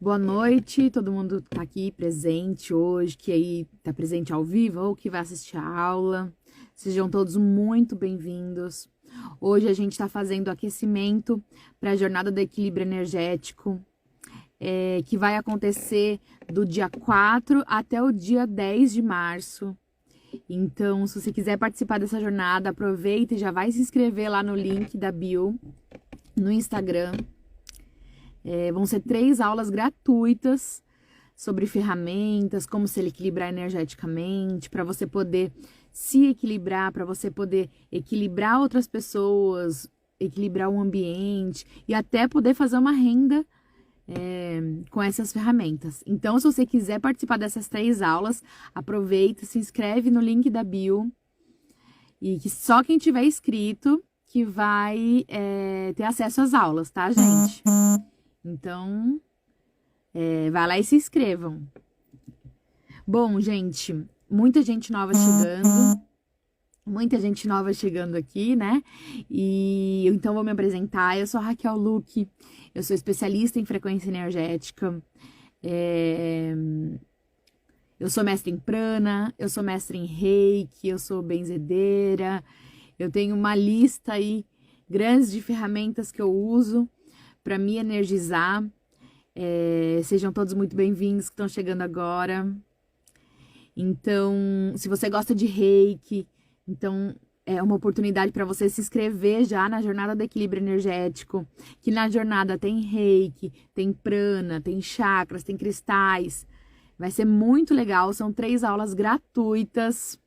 Boa noite, todo mundo tá aqui presente hoje, que aí tá presente ao vivo ou que vai assistir a aula. Sejam todos muito bem-vindos. Hoje a gente tá fazendo aquecimento para a jornada do equilíbrio energético, que vai acontecer do dia 4 até o dia 10 de março. Então, se você quiser participar dessa jornada, aproveita e já vai se inscrever lá no link da bio, no Instagram. Vão ser 3 aulas gratuitas sobre ferramentas, como se equilibrar energeticamente, para você poder se equilibrar, para você poder equilibrar outras pessoas, equilibrar o ambiente e até poder fazer uma renda com essas ferramentas. Então, se você quiser participar dessas 3 aulas, aproveita, se inscreve no link da bio e que só quem tiver inscrito que vai ter acesso às aulas, tá, gente? Então, vai lá e se inscrevam. Bom, gente, muita gente nova chegando aqui, né? E então vou me apresentar. Eu sou a Raquel Luque, eu sou especialista em frequência energética. Eu sou mestre em prana, eu sou mestre em reiki, eu sou benzedeira. Eu tenho uma lista aí grande de ferramentas que eu uso para me energizar. Sejam todos muito bem-vindos que estão chegando agora. Então, se você gosta de reiki, então é uma oportunidade para você se inscrever já na Jornada do Equilíbrio Energético, que na jornada tem reiki, tem prana, tem chakras, tem cristais. Vai ser muito legal, são 3 aulas gratuitas.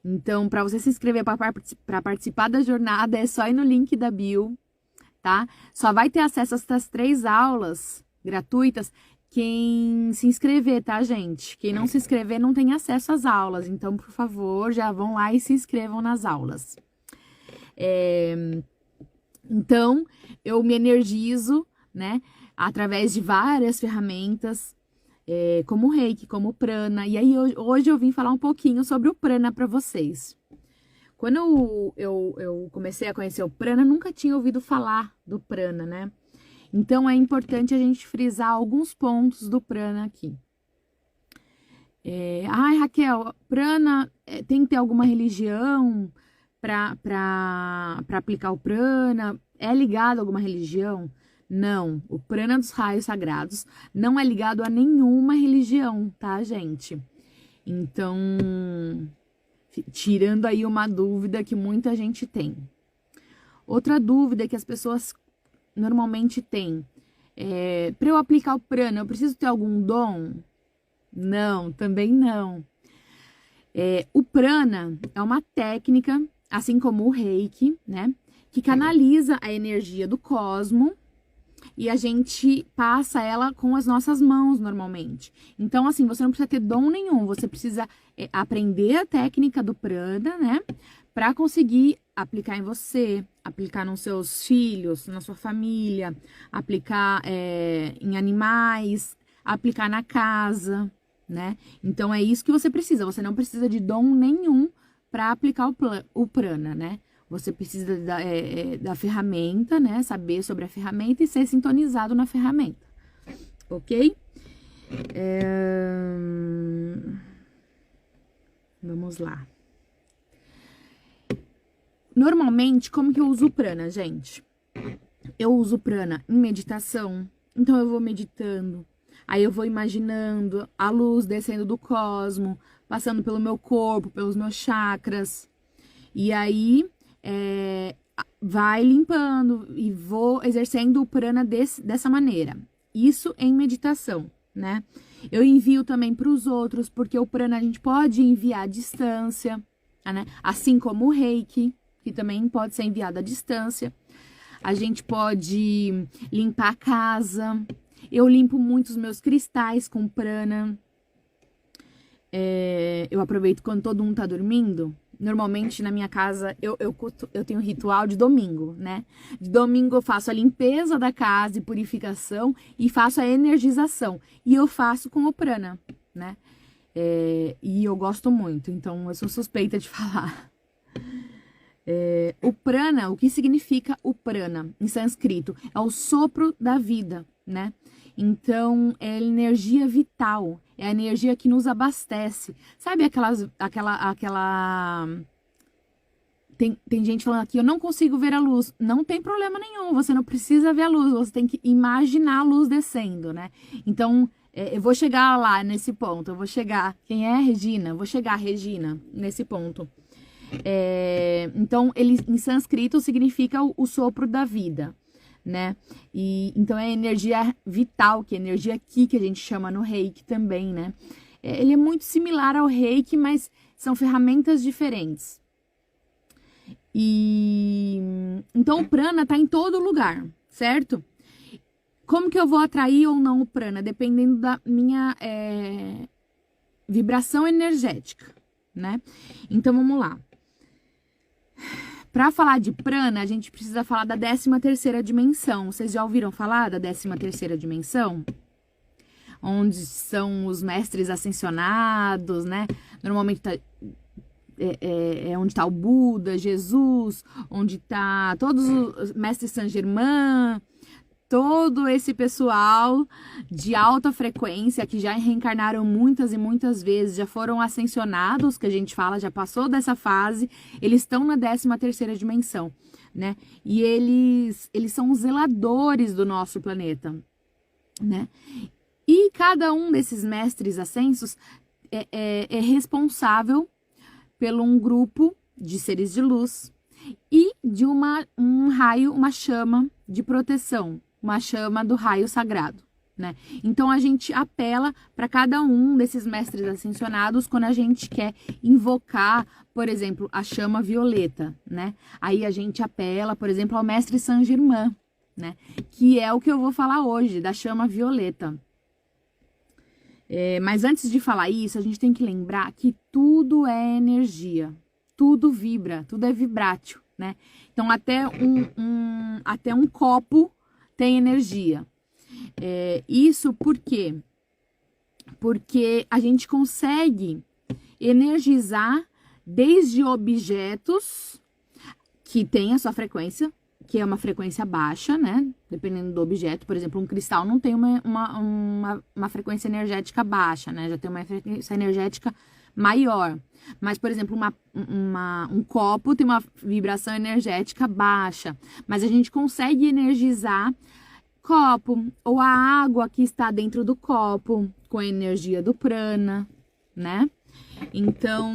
Então, para você se inscrever para participar da jornada, é só ir no link da bio, tá? Só vai ter acesso a essas 3 aulas gratuitas quem se inscrever, tá, gente? Quem não se inscrever não tem acesso às aulas. Então, por favor, já vão lá e se inscrevam nas aulas. Então, eu me energizo, né? Através de várias ferramentas, como o reiki, como o prana. E aí, hoje eu vim falar um pouquinho sobre o prana para vocês. Quando eu comecei a conhecer o prana, nunca tinha ouvido falar do prana, né? Então, é importante a gente frisar alguns pontos do prana aqui. Ai, Raquel, prana tem que ter alguma religião para aplicar o prana? É ligado a alguma religião? Não, o prana dos raios sagrados não é ligado a nenhuma religião, tá, gente? Então, tirando aí uma dúvida que muita gente tem. Outra dúvida que as pessoas normalmente têm: para eu aplicar o prana, eu preciso ter algum dom? Não, também não. O prana é uma técnica, assim como o reiki, né? Que canaliza a energia do cosmo e a gente passa ela com as nossas mãos normalmente. Então, assim, você não precisa ter dom nenhum, você precisa aprender a técnica do prana, né? Para conseguir aplicar em você, aplicar nos seus filhos, na sua família, aplicar em animais, aplicar na casa, né? Então, é isso que você precisa. Você não precisa de dom nenhum para aplicar o prana, né? Você precisa da ferramenta, né? Saber sobre a ferramenta e ser sintonizado na ferramenta, ok? Vamos lá. Normalmente, como que eu uso o prana, gente? Eu uso o prana em meditação, então eu vou meditando, aí eu vou imaginando a luz descendo do cosmo, passando pelo meu corpo, pelos meus chakras, e aí vai limpando e vou exercendo o prana dessa maneira. Isso em meditação, né? Eu envio também para os outros, porque o prana a gente pode enviar à distância, né? Assim como o reiki, que também pode ser enviado à distância. A gente pode limpar a casa. Eu limpo muito os meus cristais com prana. Eu aproveito quando todo mundo tá dormindo. Normalmente na minha casa eu tenho um ritual de domingo, né? De domingo eu faço a limpeza da casa e purificação e faço a energização. E eu faço com o prana, né? E eu gosto muito, então eu sou suspeita de falar. O prana, o que significa o prana em sânscrito? É o sopro da vida, né? Então, é energia vital, é a energia que nos abastece. Sabe Tem gente falando aqui, eu não consigo ver a luz. Não tem problema nenhum, você não precisa ver a luz, você tem que imaginar a luz descendo, né? Então, eu vou chegar lá nesse ponto, eu vou chegar... Quem é? Regina? Eu vou chegar, Regina, nesse ponto. Então, ele em sânscrito significa o sopro da vida, né? E então é energia vital, que é energia Ki, que a gente chama no Reiki também, né? Ele é muito similar ao Reiki, mas são ferramentas diferentes. E então o prana tá em todo lugar, certo? Como que eu vou atrair ou não o prana? Dependendo da minha vibração energética, né? Então vamos lá. Para falar de prana, a gente precisa falar da 13ª dimensão. Vocês já ouviram falar da 13ª dimensão? Onde são os mestres ascensionados, né? Normalmente onde está o Buda, Jesus, onde está todos os mestres Saint Germain, todo esse pessoal de alta frequência que já reencarnaram muitas e muitas vezes, já foram ascensionados, que a gente fala, já passou dessa fase, eles estão na 13ª dimensão, né? E eles são os zeladores do nosso planeta, né? E cada um desses mestres ascensos é responsável pelo um grupo de seres de luz e de um raio, uma chama de proteção, uma chama do raio sagrado, né? Então a gente apela para cada um desses mestres ascensionados quando a gente quer invocar, por exemplo, a chama violeta, né? Aí a gente apela, por exemplo, ao mestre Saint Germain, né? Que é o que eu vou falar hoje, da chama violeta. Mas antes de falar isso, a gente tem que lembrar que tudo é energia, tudo vibra, tudo é vibrátil, né? Então até um copo tem energia. Isso por quê? Porque a gente consegue energizar desde objetos que têm a sua frequência, que é uma frequência baixa, né? Dependendo do objeto. Por exemplo, um cristal não tem uma frequência energética baixa, né? Já tem uma frequência energética maior. Mas, por exemplo, um copo tem uma vibração energética baixa. Mas a gente consegue energizar copo ou a água que está dentro do copo com a energia do prana, né? Então,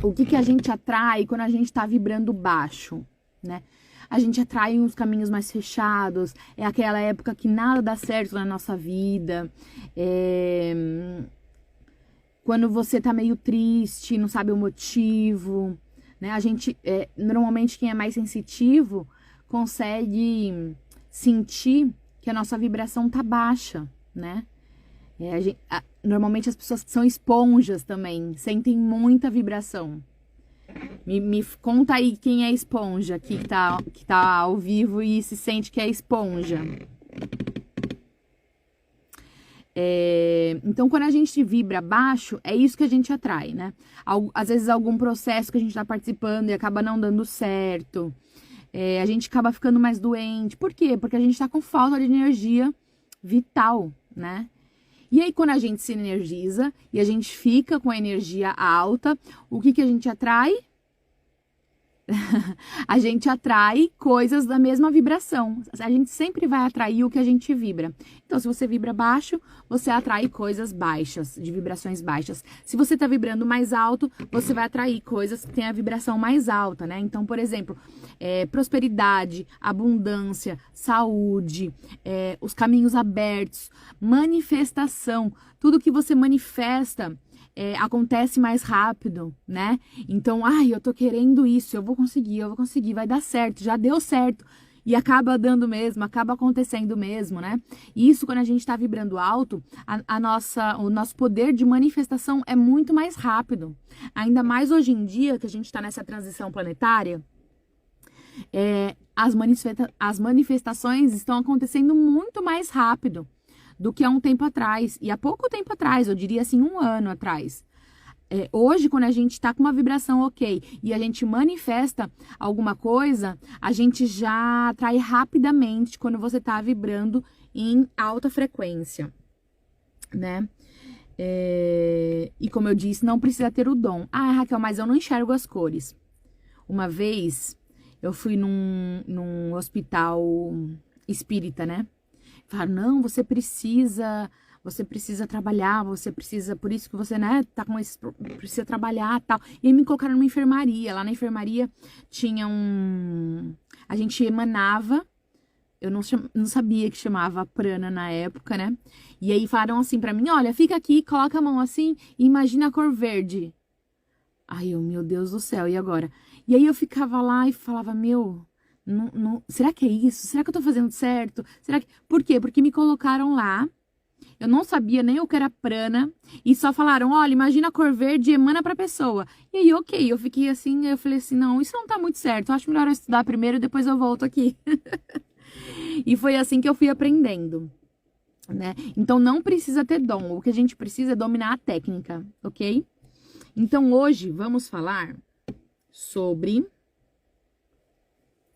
o que a gente atrai quando a gente está vibrando baixo, né? A gente atrai uns caminhos mais fechados, é aquela época que nada dá certo na nossa vida, quando você tá meio triste, não sabe o motivo, né? A gente, normalmente quem é mais sensitivo consegue sentir que a nossa vibração tá baixa, né? Normalmente as pessoas que são esponjas também sentem muita vibração. Me conta aí quem é esponja aqui que tá ao vivo e se sente que é esponja. Então, quando a gente vibra baixo, é isso que a gente atrai, né? Às vezes, algum processo que a gente tá participando e acaba não dando certo. A gente acaba ficando mais doente. Por quê? Porque a gente tá com falta de energia vital, né? E aí, quando a gente se energiza e a gente fica com a energia alta, o que a gente atrai? A gente atrai coisas da mesma vibração. A gente sempre vai atrair o que a gente vibra. Então, se você vibra baixo, você atrai coisas baixas, de vibrações baixas. Se você tá vibrando mais alto, você vai atrair coisas que têm a vibração mais alta, né? Então, por exemplo, prosperidade, abundância, saúde, os caminhos abertos, manifestação, tudo que você manifesta acontece mais rápido, né? Então, eu tô querendo isso, eu vou conseguir, vai dar certo, já deu certo. E acaba dando mesmo, acaba acontecendo mesmo, né? E isso, quando a gente tá vibrando alto, o nosso poder de manifestação é muito mais rápido. Ainda mais hoje em dia, que a gente tá nessa transição planetária, as manifestações estão acontecendo muito mais rápido do que há um tempo atrás. E há pouco tempo atrás, eu diria assim, 1 ano atrás. Hoje, quando a gente tá com uma vibração ok e a gente manifesta alguma coisa, a gente já atrai rapidamente quando você tá vibrando em alta frequência, né? E como eu disse, não precisa ter o dom. Ah, Raquel, mas eu não enxergo as cores. Uma vez, eu fui num hospital espírita, né? Falaram, não, você precisa trabalhar, você precisa, por isso que você, né, tá com esse, precisa trabalhar, tal. E aí me colocaram numa enfermaria. Lá na enfermaria tinha a gente emanava. Eu não sabia que chamava prana na época, né? E aí falaram assim pra mim, olha, fica aqui, coloca a mão assim e imagina a cor verde. Ai, meu Deus do céu, e agora? E aí eu ficava lá e falava, será que é isso? Será que eu tô fazendo certo? Por quê? Porque me colocaram lá, eu não sabia nem o que era prana, e só falaram, olha, imagina a cor verde e emana pra pessoa. E aí, ok, eu fiquei assim, eu falei assim, não, isso não tá muito certo, eu acho melhor eu estudar primeiro e depois eu volto aqui. E foi assim que eu fui aprendendo, né? Então não precisa ter dom, o que a gente precisa é dominar a técnica, ok? Então hoje vamos falar sobre,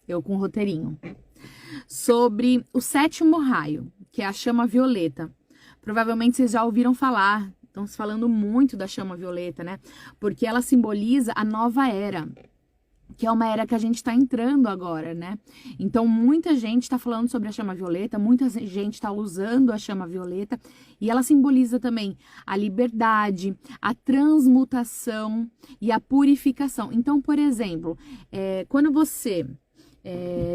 eu com o roteirinho, sobre o 7º raio, que é a chama violeta. Provavelmente vocês já ouviram falar, estão se falando muito da chama violeta, né? Porque ela simboliza a nova era, que é uma era que a gente está entrando agora, né? Então, muita gente está falando sobre a chama violeta, muita gente está usando a chama violeta, e ela simboliza também a liberdade, a transmutação e a purificação. Então, por exemplo, quando você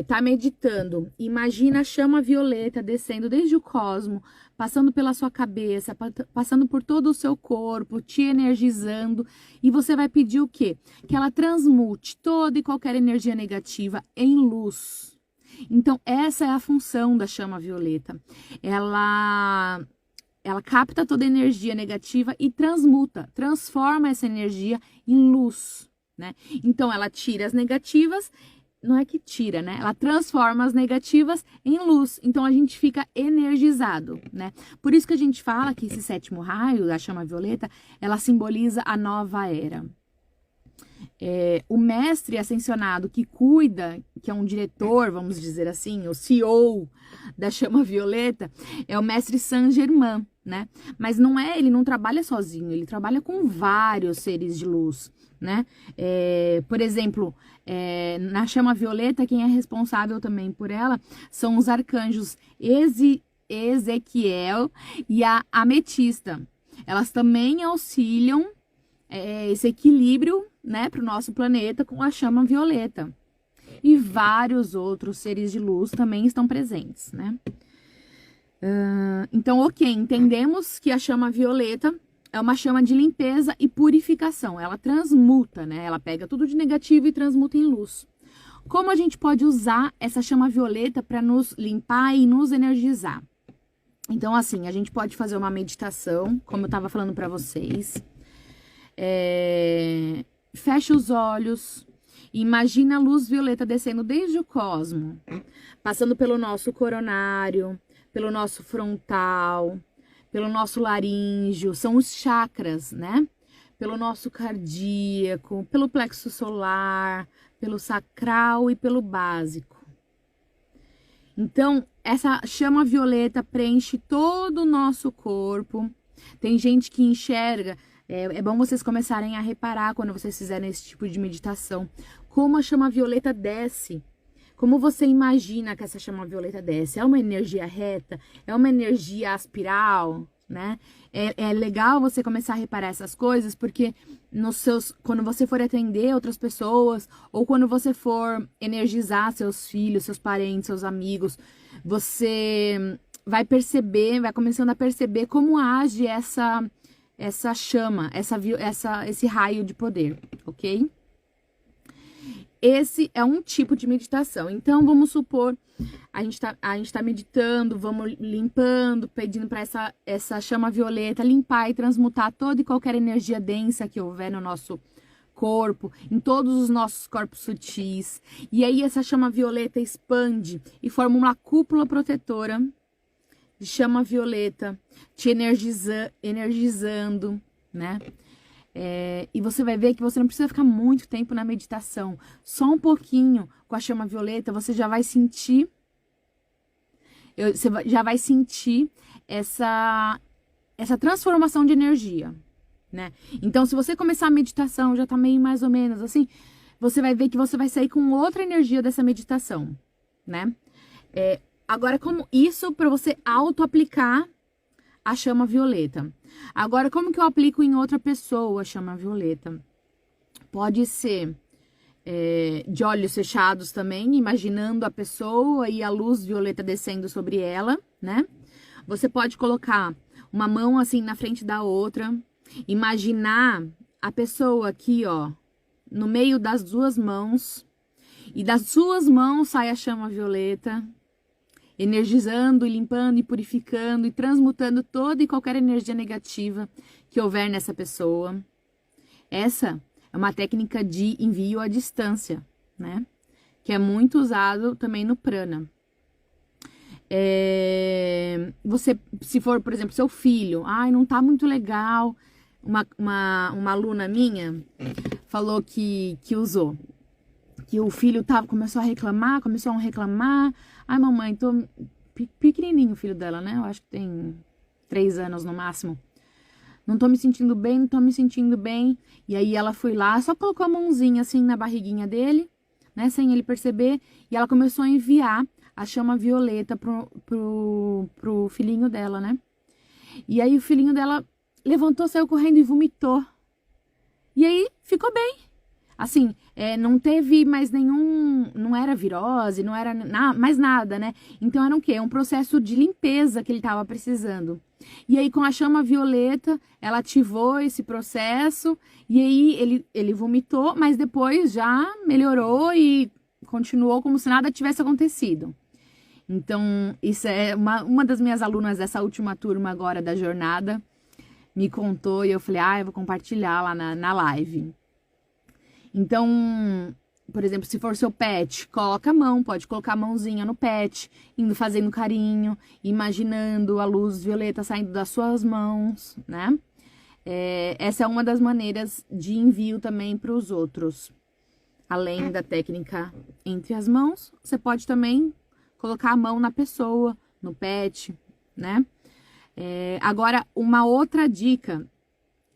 tá meditando, imagina a chama violeta descendo desde o cosmo, passando pela sua cabeça, passando por todo o seu corpo, te energizando, e você vai pedir o quê? Que ela transmute toda e qualquer energia negativa em luz. Então, essa é a função da chama violeta. Ela capta toda a energia negativa e transforma essa energia em luz, né? Então, ela tira as negativas. Não é que tira, né? Ela transforma as negativas em luz. Então, a gente fica energizado, né? Por isso que a gente fala que esse 7º raio, da chama violeta, ela simboliza a nova era. O mestre ascensionado que cuida, que é um diretor, vamos dizer assim, o CEO da chama violeta, é o mestre Saint Germain, né? Mas ele não trabalha sozinho, ele trabalha com vários seres de luz, né? Por exemplo, na chama violeta, quem é responsável também por ela são os arcanjos Ezequiel e a Ametista. Elas também auxiliam esse equilíbrio, né, para o nosso planeta com a chama violeta. E vários outros seres de luz também estão presentes, né? Então, ok, entendemos que a chama violeta é uma chama de limpeza e purificação. Ela transmuta, né? Ela pega tudo de negativo e transmuta em luz. Como a gente pode usar essa chama violeta para nos limpar e nos energizar? Então, assim, a gente pode fazer uma meditação, como eu estava falando para vocês. Fecha os olhos, imagina a luz violeta descendo desde o cosmo, passando pelo nosso coronário, pelo nosso frontal, pelo nosso laríngeo, são os chakras, né? Pelo nosso cardíaco, pelo plexo solar, pelo sacral e pelo básico. Então, essa chama violeta preenche todo o nosso corpo. Tem gente que enxerga. É bom vocês começarem a reparar quando vocês fizerem esse tipo de meditação, como a chama violeta desce, como você imagina que essa chama violeta desce. É uma energia reta? É uma energia aspiral, né? É legal você começar a reparar essas coisas, porque quando você for atender outras pessoas, ou quando você for energizar seus filhos, seus parentes, seus amigos, você vai começando a perceber como age essa chama, esse raio de poder, ok? Esse é um tipo de meditação. Então, vamos supor, a gente tá meditando, vamos limpando, pedindo para essa chama violeta limpar e transmutar toda e qualquer energia densa que houver no nosso corpo, em todos os nossos corpos sutis. E aí, essa chama violeta expande e forma uma cúpula protetora de chama violeta, te energizando, né? E você vai ver que você não precisa ficar muito tempo na meditação. Só um pouquinho com a chama violeta, você já vai sentir... Você já vai sentir essa transformação de energia, né? Então, se você começar a meditação, já tá meio mais ou menos assim, você vai ver que você vai sair com outra energia dessa meditação, né? Agora, como isso para você auto-aplicar a chama violeta. Agora, como que eu aplico em outra pessoa a chama violeta? Pode ser de olhos fechados também, imaginando a pessoa e a luz violeta descendo sobre ela, né? Você pode colocar uma mão assim na frente da outra, imaginar a pessoa aqui, ó, no meio das duas mãos, e das suas mãos sai a chama violeta, energizando, limpando e purificando e transmutando toda e qualquer energia negativa que houver nessa pessoa. Essa é uma técnica de envio à distância, né? Que é muito usado também no prana. Você, se for, por exemplo, seu filho, não tá muito legal. Uma aluna minha falou que usou. Que o filho começou a reclamar. Ai, mamãe, tô pequenininho o filho dela, né? Eu acho que tem 3 anos no máximo. Não tô me sentindo bem. E aí ela foi lá, só colocou a mãozinha assim na barriguinha dele, né? Sem ele perceber. E ela começou a enviar a chama violeta pro filhinho dela, né? E aí o filhinho dela levantou, saiu correndo e vomitou. E aí ficou bem. Assim, não teve mais não era virose, não era mais nada, né? Então era o quê? Um processo de limpeza que ele tava precisando. E aí com a chama violeta, ela ativou esse processo, e aí ele vomitou, mas depois já melhorou e continuou como se nada tivesse acontecido. Então, isso é uma das minhas alunas dessa última turma agora da jornada, me contou e eu falei, eu vou compartilhar lá na live. Então, por exemplo, se for seu pet, coloca a mão, pode colocar a mãozinha no pet, indo fazendo carinho, imaginando a luz violeta saindo das suas mãos, né? Essa é uma das maneiras de envio também para os outros. Além da técnica entre as mãos, você pode também colocar a mão na pessoa, no pet, né? Agora, uma outra dica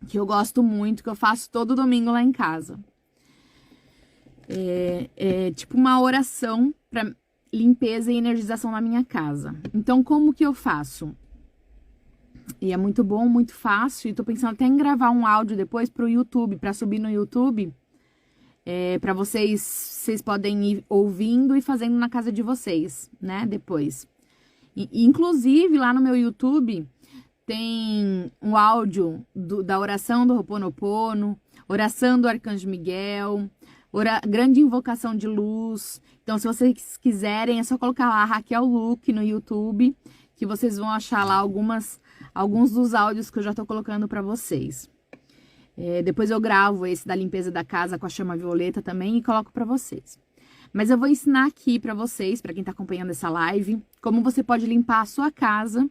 que eu gosto muito, que eu faço todo domingo lá em casa. Tipo uma oração para limpeza e energização na minha casa. Então, como que eu faço? E é muito bom, muito fácil. E tô pensando até em gravar um áudio depois pro YouTube, para subir no YouTube. Para vocês podem ir ouvindo e fazendo na casa de vocês, né? Depois. Inclusive, lá no meu YouTube tem um áudio da oração do Ho'oponopono, oração do Arcanjo Miguel, grande invocação de luz. Então, se vocês quiserem, é só colocar lá Raquel Luque no YouTube, que vocês vão achar lá alguns dos áudios que eu já tô colocando para vocês. Depois eu gravo esse da limpeza da casa com a chama violeta também e coloco para vocês. Mas eu vou ensinar aqui para vocês, para quem tá acompanhando essa live, como você pode limpar a sua casa,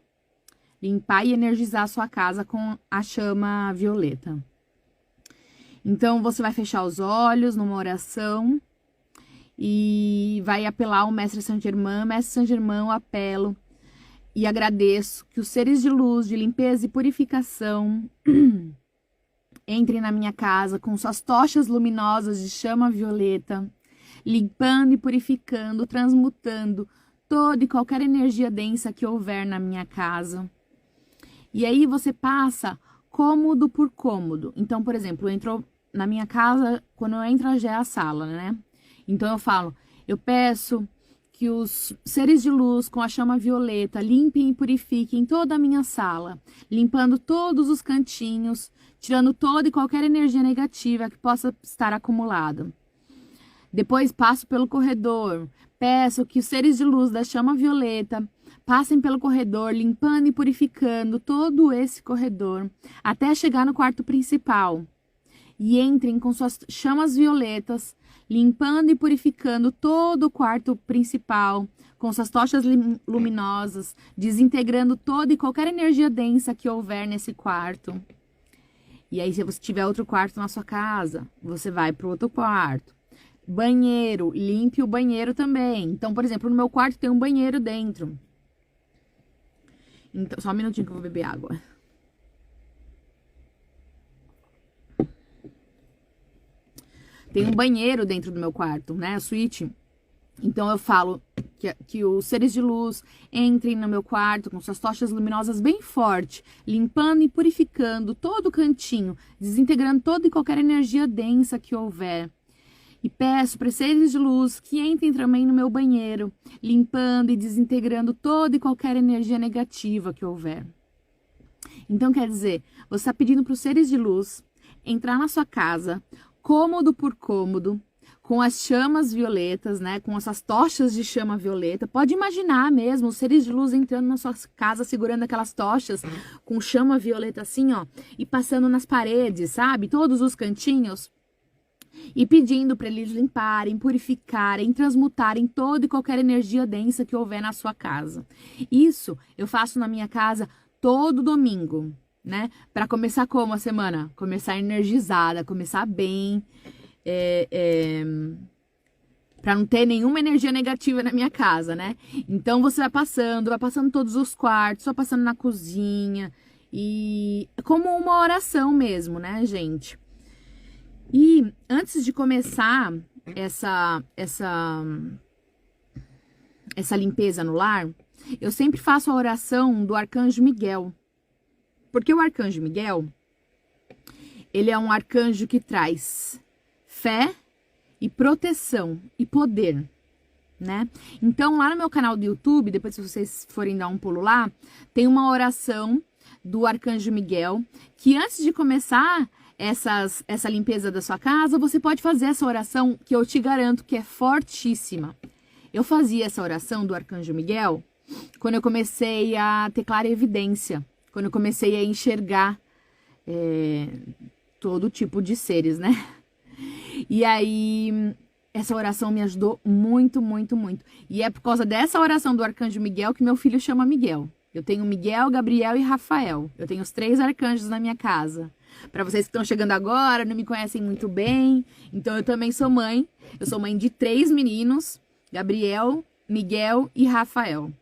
limpar e energizar a sua casa com a chama violeta. Então, você vai fechar os olhos numa oração e vai apelar ao Mestre Saint-Germain. Mestre Saint-Germain, eu apelo e agradeço que os seres de luz, de limpeza e purificação entrem na minha casa com suas tochas luminosas de chama violeta, limpando e purificando, transmutando toda e qualquer energia densa que houver na minha casa. E aí você passa cômodo por cômodo. Então, por exemplo, entrou na minha casa, quando eu entro já é a sala, né? Então eu peço que os seres de luz com a chama violeta limpem e purifiquem toda a minha sala, limpando todos os cantinhos, tirando toda e qualquer energia negativa que possa estar acumulada. Depois passo pelo corredor, peço que os seres de luz da chama violeta passem pelo corredor, limpando e purificando todo esse corredor, até chegar no quarto principal. E entrem com suas chamas violetas, limpando e purificando todo o quarto principal, com suas tochas luminosas, desintegrando toda e qualquer energia densa que houver nesse quarto. E aí, se você tiver outro quarto na sua casa, você vai pro outro quarto. Banheiro, limpe o banheiro também. Então, por exemplo, no meu quarto tem um banheiro dentro. Então, só um minutinho que eu vou beber água. Tem um banheiro dentro do meu quarto, né? A suíte. Então, eu falo que os seres de luz entrem no meu quarto com suas tochas luminosas bem forte, limpando e purificando todo o cantinho, desintegrando toda e qualquer energia densa que houver. E peço para seres de luz que entrem também no meu banheiro, limpando e desintegrando toda e qualquer energia negativa que houver. Então, quer dizer, você está pedindo para os seres de luz entrar na sua casa, cômodo por cômodo, com as chamas violetas, né? Com essas tochas de chama violeta. Pode imaginar mesmo os seres de luz entrando na sua casa, segurando aquelas tochas com chama violeta assim, ó, e passando nas paredes, sabe? Todos os cantinhos. E pedindo para eles limparem, purificarem, transmutarem toda e qualquer energia densa que houver na sua casa. Isso eu faço na minha casa todo domingo, né? Para começar como a semana? Começar energizada, começar bem, para não ter nenhuma energia negativa na minha casa, né? Então você vai passando todos os quartos, só passando na cozinha, e como uma oração mesmo, né, gente? E antes de começar essa limpeza no lar, eu sempre faço a oração do Arcanjo Miguel. Porque o Arcanjo Miguel, ele é um arcanjo que traz fé e proteção e poder, né? Então, lá no meu canal do YouTube, depois se vocês forem dar um pulo lá, tem uma oração do Arcanjo Miguel, que antes de começar essa limpeza da sua casa, você pode fazer essa oração, que eu te garanto que é fortíssima. Eu fazia essa oração do Arcanjo Miguel quando eu comecei a ter clarevidência, quando eu comecei a enxergar todo tipo de seres, né? E aí, essa oração me ajudou muito, muito, muito. E é por causa dessa oração do Arcanjo Miguel que meu filho chama Miguel. Eu tenho Miguel, Gabriel e Rafael. Eu tenho os 3 arcanjos na minha casa. Para vocês que estão chegando agora, não me conhecem muito bem, então eu também sou mãe. Eu sou mãe de 3 meninos, Gabriel, Miguel e Rafael.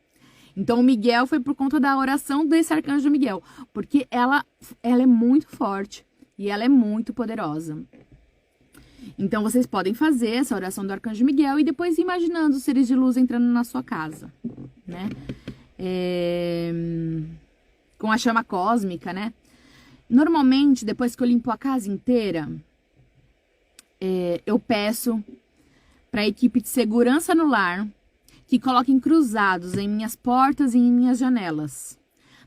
Então o Miguel foi por conta da oração desse arcanjo Miguel, porque ela é muito forte e ela é muito poderosa. Então vocês podem fazer essa oração do arcanjo Miguel e depois ir imaginando os seres de luz entrando na sua casa, né? Com a chama cósmica, né? Normalmente, depois que eu limpo a casa inteira, eu peço para a equipe de segurança no lar que coloquem cruzados em minhas portas e em minhas janelas,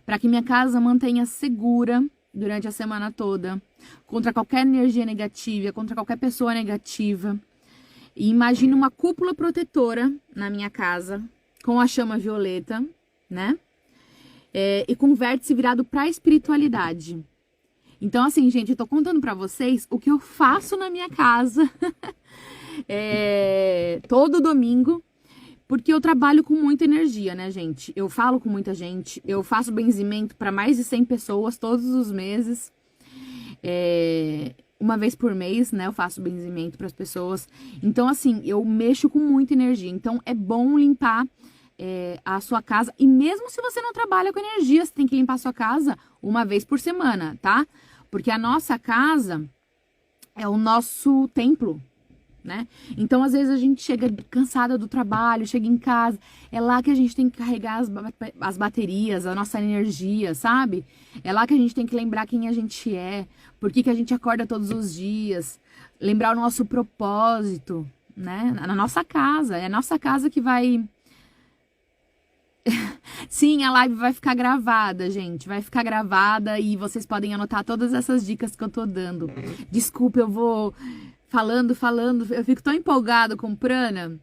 para que minha casa mantenha segura durante a semana toda, contra qualquer energia negativa, contra qualquer pessoa negativa. E imagine uma cúpula protetora na minha casa, com a chama violeta, né? E com o vértice virado para a espiritualidade. Então, assim, gente, eu tô contando pra vocês o que eu faço na minha casa todo domingo, porque eu trabalho com muita energia, né, gente? Eu falo com muita gente, eu faço benzimento para mais de 100 pessoas todos os meses. Uma vez por mês, né, eu faço benzimento para as pessoas. Então, assim, eu mexo com muita energia. Então, é bom limpar a sua casa. E mesmo se você não trabalha com energia, você tem que limpar a sua casa uma vez por semana, tá? Porque a nossa casa é o nosso templo, né? Então, às vezes, a gente chega cansada do trabalho, chega em casa, é lá que a gente tem que carregar as baterias, a nossa energia, sabe? É lá que a gente tem que lembrar quem a gente é, por que a gente acorda todos os dias, lembrar o nosso propósito, né? Na nossa casa, é a nossa casa que vai... Sim, a live vai ficar gravada, gente. Vai ficar gravada e vocês podem anotar todas essas dicas que eu tô dando. Desculpa, eu vou falando. Eu fico tão empolgado com prana.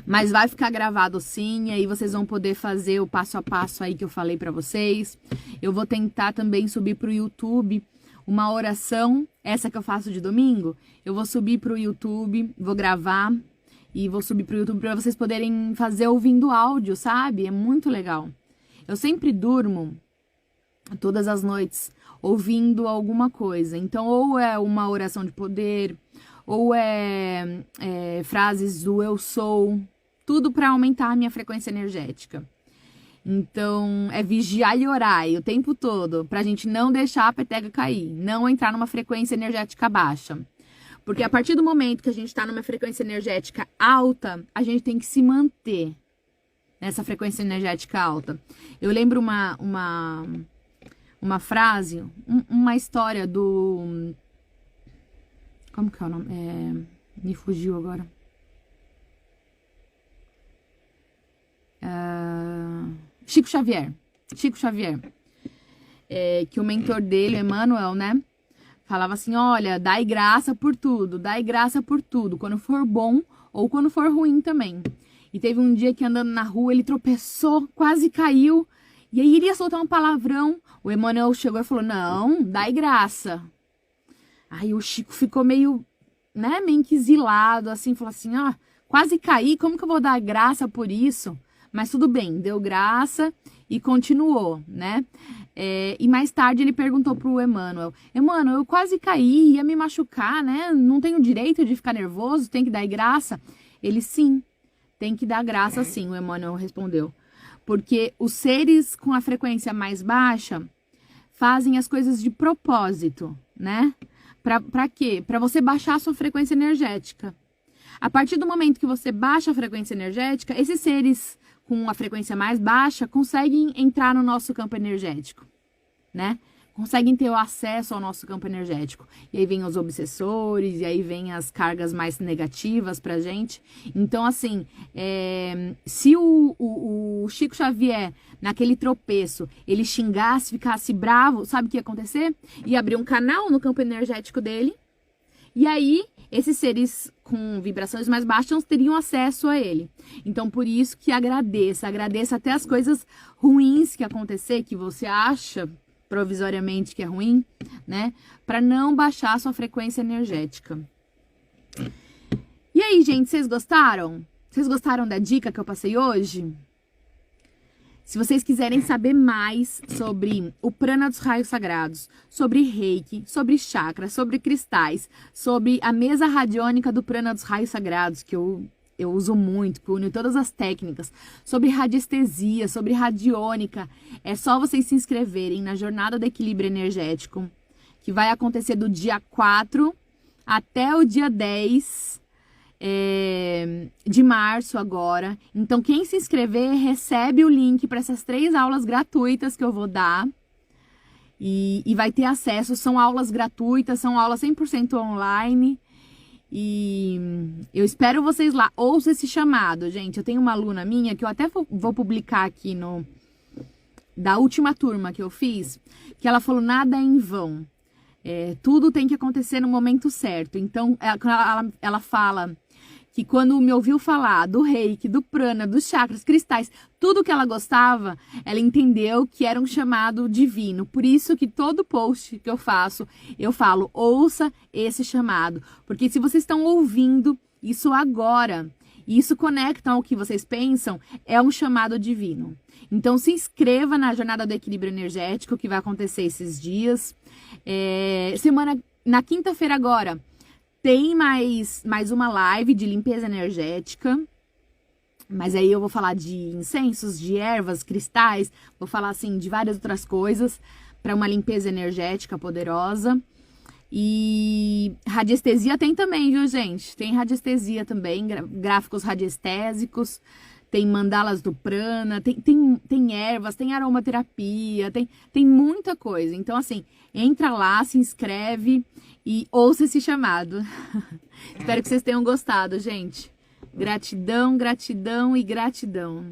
Mas vai ficar gravado sim, e aí vocês vão poder fazer o passo a passo aí que eu falei pra vocês. Eu vou tentar também subir pro YouTube uma oração, essa que eu faço de domingo. Eu vou subir pro YouTube, vou gravar e vou subir pro YouTube pra vocês poderem fazer ouvindo áudio, sabe? É muito legal. Eu sempre durmo todas as noites, ouvindo alguma coisa. Então, ou é uma oração de poder, ou é frases do eu sou, tudo para aumentar a minha frequência energética. Então, é vigiar e orar o tempo todo, pra gente não deixar a peteca cair, não entrar numa frequência energética baixa. Porque a partir do momento que a gente tá numa frequência energética alta, a gente tem que se manter nessa frequência energética alta. Eu lembro uma frase, uma história do... Como que é o nome? Me fugiu agora. Chico Xavier. Que o mentor dele, Emmanuel, né? Falava assim, olha, dai graça por tudo, quando for bom ou quando for ruim também. E teve um dia que andando na rua, ele tropeçou, quase caiu, e aí iria soltar um palavrão. O Emmanuel chegou e falou, não, dai graça. Aí o Chico ficou meio inquisilado, assim, falou assim, quase caí, como que eu vou dar graça por isso? Mas tudo bem, deu graça e continuou, né? E mais tarde ele perguntou pro Emmanuel, eu quase caí, ia me machucar, né? Não tenho direito de ficar nervoso, tem que dar graça? Ele, sim, tem que dar graça sim, o Emmanuel respondeu. Porque os seres com a frequência mais baixa fazem as coisas de propósito, né? Pra quê? Pra você baixar a sua frequência energética. A partir do momento que você baixa a frequência energética, esses seres com a frequência mais baixa conseguem entrar no nosso campo energético, né? Conseguem ter o acesso ao nosso campo energético. E aí vem os obsessores, e aí vem as cargas mais negativas pra gente. Então, assim, se o Chico Xavier, naquele tropeço, ele xingasse, ficasse bravo, sabe o que ia acontecer? Ia abrir um canal no campo energético dele, e aí esses seres com vibrações mais baixas teriam acesso a ele. Então, por isso que agradeça até as coisas ruins que acontecer, que você acha provisoriamente que é ruim, né? Para não baixar a sua frequência energética. E aí, gente, vocês gostaram? Vocês gostaram da dica que eu passei hoje? Se vocês quiserem saber mais sobre o prana dos raios sagrados, sobre reiki, sobre chakras, sobre cristais, sobre a mesa radiônica do prana dos raios sagrados, que eu uso muito, que une todas as técnicas, sobre radiestesia, sobre radiônica, é só vocês se inscreverem na Jornada do Equilíbrio Energético, que vai acontecer do dia 4 até o dia 10 de março agora. Então, quem se inscrever recebe o link para essas 3 aulas gratuitas que eu vou dar. E vai ter acesso, são aulas gratuitas, são aulas 100% online. E eu espero vocês lá. Ouça esse chamado, gente. Eu tenho uma aluna minha que eu até vou publicar aqui da última turma que eu fiz, que ela falou, nada é em vão. Tudo tem que acontecer no momento certo. Então, ela fala que quando me ouviu falar do reiki, do prana, dos chakras, cristais, tudo que ela gostava, ela entendeu que era um chamado divino. Por isso que todo post que eu faço, eu falo, ouça esse chamado. Porque se vocês estão ouvindo isso agora, e isso conecta ao que vocês pensam, é um chamado divino. Então se inscreva na Jornada do Equilíbrio Energético, que vai acontecer esses dias. Na quinta-feira agora, tem mais uma live de limpeza energética, mas aí eu vou falar de incensos, de ervas, cristais, vou falar assim de várias outras coisas para uma limpeza energética poderosa. E radiestesia tem também, viu, gente? Tem radiestesia também, gráficos radiestésicos, tem mandalas do prana, tem ervas, tem aromaterapia, tem muita coisa. Então, assim, entra lá, se inscreve e ouça esse chamado. Espero que vocês tenham gostado, gente. Gratidão, gratidão e gratidão.